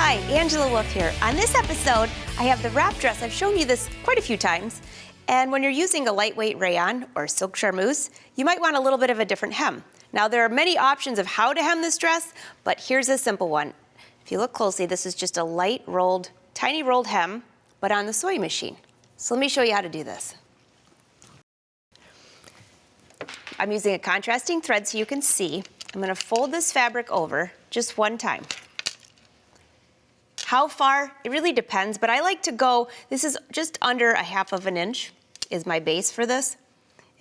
Hi, Angela Wolf here. On this episode, I have the wrap dress. I've shown you this quite a few times. And when you're using a lightweight rayon or silk charmeuse, you might want a little bit of a different hem. Now, there are many options of how to hem this dress, but here's a simple one. If you look closely, this is just a light rolled, tiny rolled hem, but on the sewing machine. So let me show you how to do this. I'm using a contrasting thread so you can see. I'm going to fold this fabric over just one time. How far? It really depends, but I like to go, this is just under 1/2 inch is my base for this,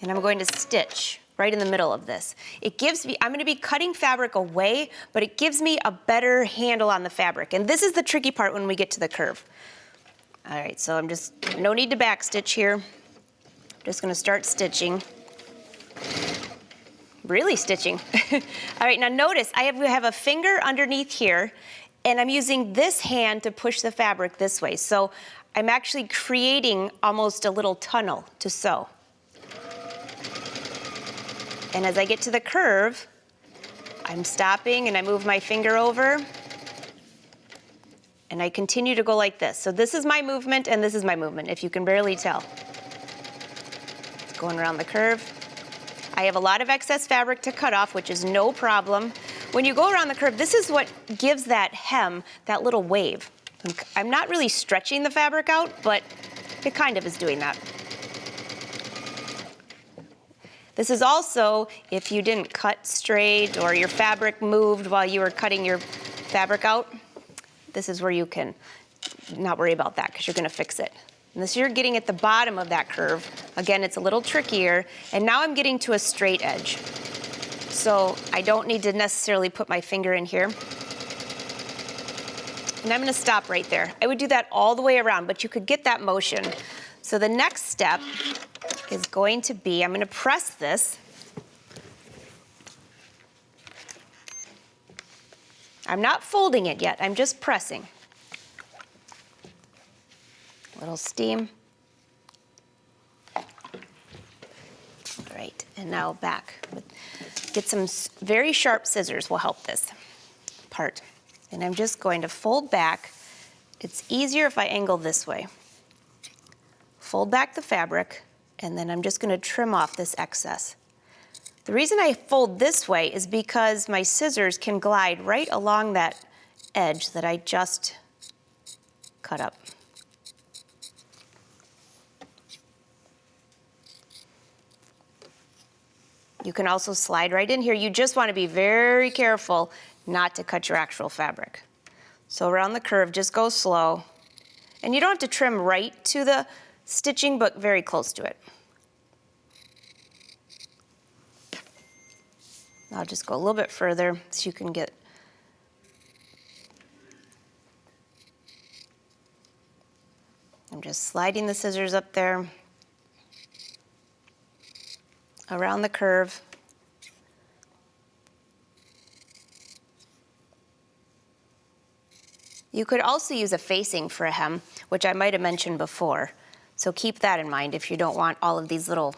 and I'm going to stitch right in the middle of this. It gives me, I'm going to be cutting fabric away, but it gives me a better handle on the fabric, and this is the tricky part when we get to the curve. All right, so I'm just, no need to back stitch here. I'm just going to start stitching. Really stitching. All right, now notice I have a finger underneath here, and I'm using this hand to push the fabric this way. So I'm actually creating almost a little tunnel to sew. And as I get to the curve, I'm stopping and I move my finger over. And I continue to go like this. So this is my movement and this is my movement, if you can barely tell. Going around the curve. I have a lot of excess fabric to cut off, which is no problem. When you go around the curve, this is what gives that hem that little wave. I'm not really stretching the fabric out, but it kind of is doing that. This is also if you didn't cut straight or your fabric moved while you were cutting your fabric out. This is where you can not worry about that because you're going to fix it. And this you're getting at the bottom of that curve. Again, it's a little trickier. And now I'm getting to a straight edge. So I don't need to necessarily put my finger in here. And I'm going to stop right there. I would do that all the way around, but you could get that motion. So the next step is going to be, I'm going to press this. I'm not folding it yet, I'm just pressing. A little steam. All right, and now back. Get some very sharp scissors will help this part. And I'm just going to fold back. It's easier if I angle this way. Fold back the fabric, and then I'm just going to trim off this excess. The reason I fold this way is because my scissors can glide right along that edge that I just cut up. You can also slide right in here. You just want to be very careful not to cut your actual fabric. So around the curve, just go slow. And you don't have to trim right to the stitching, but very close to it. I'll just go a little bit further so you can get. I'm just sliding the scissors up there. Around the curve. You could also use a facing for a hem, which I might have mentioned before. So keep that in mind if you don't want all of these little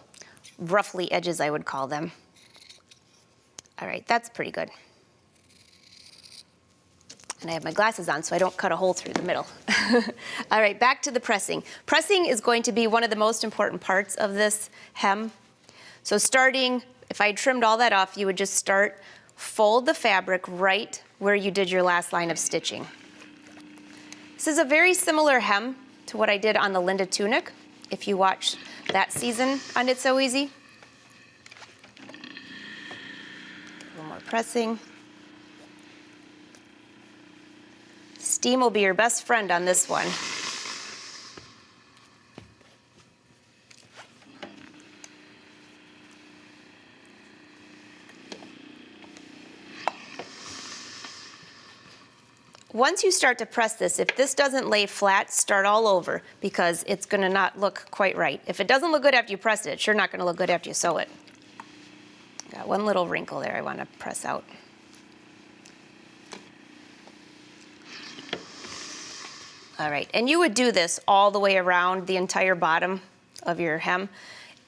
ruffly edges, I would call them. All right, that's pretty good. And I have my glasses on so I don't cut a hole through the middle. All right, back to the pressing. Pressing is going to be one of the most important parts of this hem. So starting, if I trimmed all that off, you would just start, fold the fabric right where you did your last line of stitching. This is a very similar hem to what I did on the Linda tunic, if you watched that season on It's So Easy. A little more pressing. Steam will be your best friend on this one. Once you start to press this, if this doesn't lay flat, start all over because it's going to not look quite right. If it doesn't look good after you press it, it's sure not going to look good after you sew it. Got one little wrinkle there I want to press out. All right, and you would do this all the way around the entire bottom of your hem.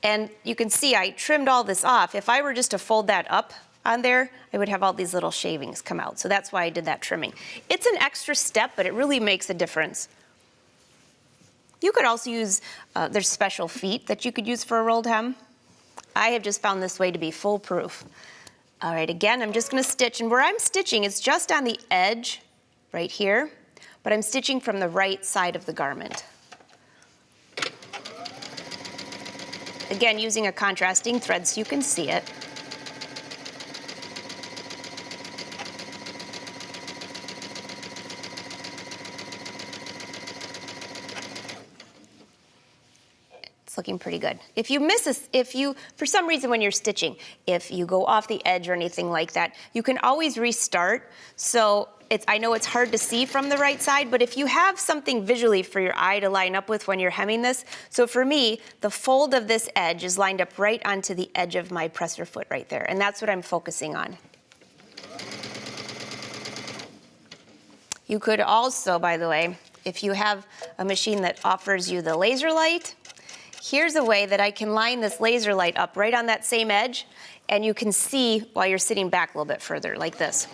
And you can see I trimmed all this off. If I were just to fold that up, on there, I would have all these little shavings come out. So that's why I did that trimming. It's an extra step, but it really makes a difference. You could also use, there's special feet that you could use for a rolled hem. I have just found this way to be foolproof. All right, again, I'm just gonna stitch, and where I'm stitching, it's just on the edge right here, but I'm stitching from the right side of the garment. Again, using a contrasting thread so you can see it. It's looking pretty good. If you miss this, for some reason when you're stitching, if you go off the edge or anything like that, you can always restart. So I know it's hard to see from the right side, but if you have something visually for your eye to line up with when you're hemming this, so for me, the fold of this edge is lined up right onto the edge of my presser foot right there, and that's what I'm focusing on. You could also, by the way, if you have a machine that offers you the laser light, here's a way that I can line this laser light up right on that same edge, and you can see while you're sitting back a little bit further, like this.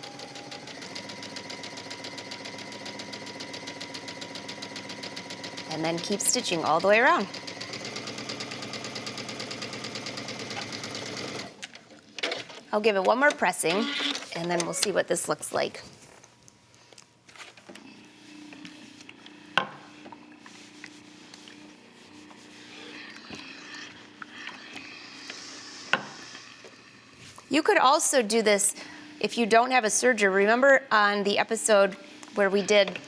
And then keep stitching all the way around. I'll give it one more pressing, and then we'll see what this looks like. You could also do this if you don't have a serger. Remember on the episode where we did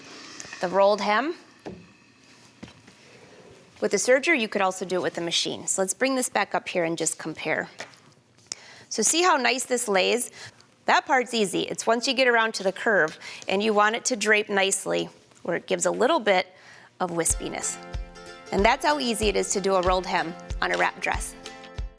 the rolled hem? With the serger, you could also do it with the machine. So let's bring this back up here and just compare. So see how nice this lays? That part's easy. It's once you get around to the curve and you want it to drape nicely where it gives a little bit of wispiness. And that's how easy it is to do a rolled hem on a wrap dress.